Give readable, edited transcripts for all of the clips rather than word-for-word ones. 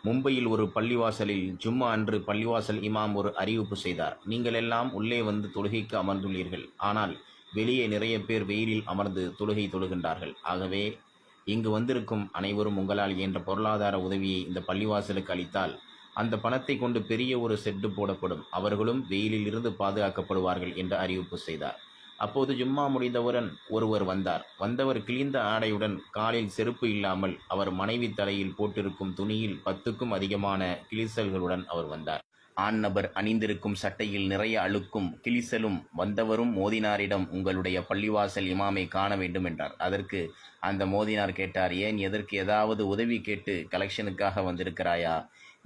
மும்பையில் ஒரு பள்ளிவாசலில் ஜும்மா அன்று பள்ளிவாசல் இமாம் ஒரு அறிவிப்பு செய்தார். நீங்கள் எல்லாம் உள்ளே வந்து தொழுகைக்கு அமர்ந்துள்ளீர்கள். ஆனால் வெளியே நிறைய பேர் வெயிலில் அமர்ந்து தொழுகை தொழுகின்றார்கள். ஆகவே இங்கு வந்திருக்கும் அனைவரும் உங்களால் இயன்ற பொருளாதார உதவியை இந்த பள்ளிவாசலுக்கு அளித்தால் அந்த பணத்தை கொண்டு பெரிய ஒரு ஷெட்டு போடப்படும். அவர்களும் வெயிலில் இருந்து பாதுகாக்கப்படுவார்கள் என்று அறிவிப்பு செய்தார். அப்போது ஜும்மா முடிந்தவுடன் ஒருவர் வந்தார். வந்தவர் கிழிந்த ஆடையுடன், காலில் செருப்பு இல்லாமல், அவர் மனைவி தலையில் போட்டிருக்கும் துணியில் 10க்கும் அதிகமான கிழிசல்களுடன் அவர் வந்தார். ஆண் நபர் அணிந்திருக்கும் சட்டையில் நிறைய அழுக்கும் கிழிசலும். வந்தவரும் மோதினாரிடம், உங்களுடைய பள்ளிவாசல் இமாமை காண வேண்டும் என்றார். அதற்கு அந்த மோதினார் கேட்டார், ஏன், எதற்கு, ஏதாவது உதவி கேட்டு கலெக்ஷனுக்காக வந்திருக்கிறாயா?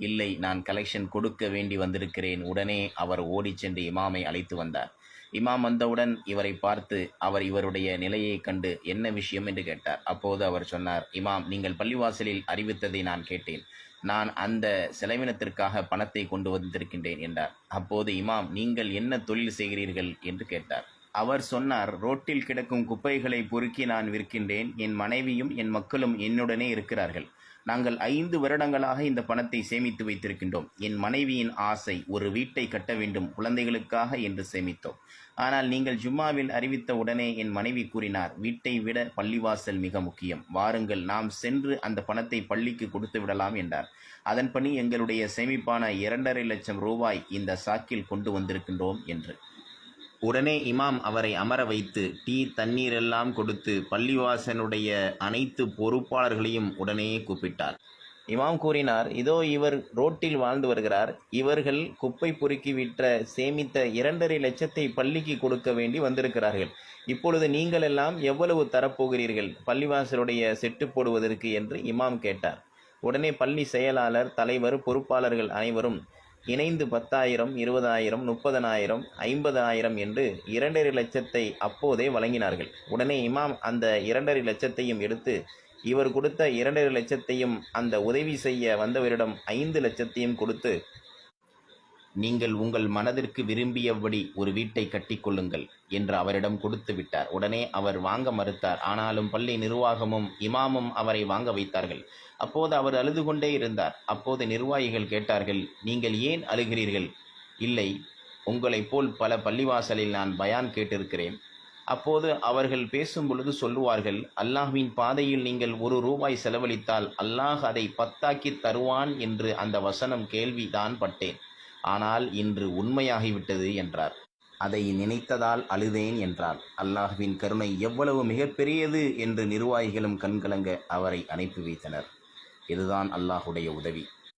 இல்லை, நான் கலெக்ஷன் கொடுக்க வேண்டி வந்திருக்கிறேன். உடனே அவர் ஓடிச் சென்று இமாமை அழைத்து வந்தார். இமாம் வந்தவுடன் இவரை பார்த்து அவர் இவருடைய நிலையை கண்டு என்ன விஷயம் என்று கேட்டார். அப்போது அவர் சொன்னார், இமாம், நீங்கள் பள்ளிவாசலில் அறிவித்ததை நான் கேட்டேன். நான் அந்த செலவினத்திற்காக பணத்தை கொண்டு வந்திருக்கின்றேன் என்றார். அப்போது இமாம், நீங்கள் என்ன தொழில் செய்கிறீர்கள் என்று கேட்டார். அவர் சொன்னார், ரோட்டில் கிடக்கும் குப்பைகளை பொறுக்கி நான் விற்கின்றேன். என் மனைவியும் என் மக்களும் என்னுடனே இருக்கிறார்கள். நாங்கள் 5 வருடங்களாக இந்த பணத்தை சேமித்து வைத்திருக்கின்றோம். என் மனைவியின் ஆசை ஒரு வீட்டை கட்ட வேண்டும் குழந்தைகளுக்காக என்று சேமித்தோம். ஆனால் நீங்கள் ஜும்மாவில் அறிவித்த உடனே என் மனைவி கூறினார், வீட்டை விட பள்ளிவாசல் மிக முக்கியம். வாருங்கள், நாம் சென்று அந்த பணத்தை பள்ளிக்கு கொடுத்து விடலாம் என்றார். அதன்படி எங்களுடைய சேமிப்பான 2.5 லட்சம் ரூபாய் இந்த சாக்கில் கொண்டு வந்திருக்கின்றோம் என்று. உடனே இமாம் அவரை அமர வைத்து டீ, தண்ணீர் எல்லாம் கொடுத்து பள்ளிவாசனுடைய அனைத்து பொறுப்பாளர்களையும் உடனே கூப்பிட்டார். இமாம் கூறினார், இதோ இவர் ரோட்டில் வாழ்ந்து வருகிறார். இவர்கள் குப்பை பொறுக்கி விற்ற சேமித்த 2.5 லட்சத்தை பள்ளிக்கு கொடுக்க வேண்டி வந்திருக்கிறார்கள். இப்பொழுது நீங்கள் எல்லாம் எவ்வளவு தரப்போகிறீர்கள் பள்ளிவாசலுடைய செட்டு போடுவதற்கு என்று இமாம் கேட்டார். உடனே பள்ளி செயலாளர், தலைவர், பொறுப்பாளர்கள் அனைவரும் இணைந்து 10,000, 20,000, 30,000, 50,000 என்று 2.5 லட்சத்தை அப்போதே வழங்கினார்கள். உடனே இமாம் அந்த 2.5 லட்சத்தையும் எடுத்து, இவர் கொடுத்த 2.5 லட்சத்தையும் அந்த உதவி செய்ய வந்தவரிடம் 5 லட்சத்தையும் கொடுத்து, நீங்கள் உங்கள் மனதிற்கு விரும்பியபடி ஒரு வீட்டை கட்டிக்கொள்ளுங்கள் என்று அவரிடம் கொடுத்து விட்டார். உடனே அவர் வாங்க மறுத்தார். ஆனாலும் பள்ளி நிர்வாகமும் இமாமும் அவரை வாங்க வைத்தார்கள். அப்போது அவர் அழுது கொண்டே இருந்தார். அப்போது நிர்வாகிகள் கேட்டார்கள், நீங்கள் ஏன் அழுகிறீர்கள்? இல்லை, உங்களைப் போல் பல பள்ளிவாசலில் நான் பயான் கேட்டிருக்கிறேன். அப்போது அவர்கள் பேசும் பொழுது சொல்லுவார்கள், அல்லாஹ்வின் பாதையில் நீங்கள் 1 ரூபாய் செலவழித்தால் அல்லாஹ் அதை 10ஆக்கி தருவான் என்று அந்த வசனம் கேள்விதான் பட்டேன். ஆனால் இன்று உண்மையாகிவிட்டது என்றார். அதை நினைத்ததால் அழுதேன் என்றார். அல்லாஹ்வின் கருணை எவ்வளவு மிகப்பெரியது என்று நிர்வாகிகளும் கண்கலங்க அவரை அனுப்பி வைத்தனர். இதுதான் அல்லாஹுடைய உதவி.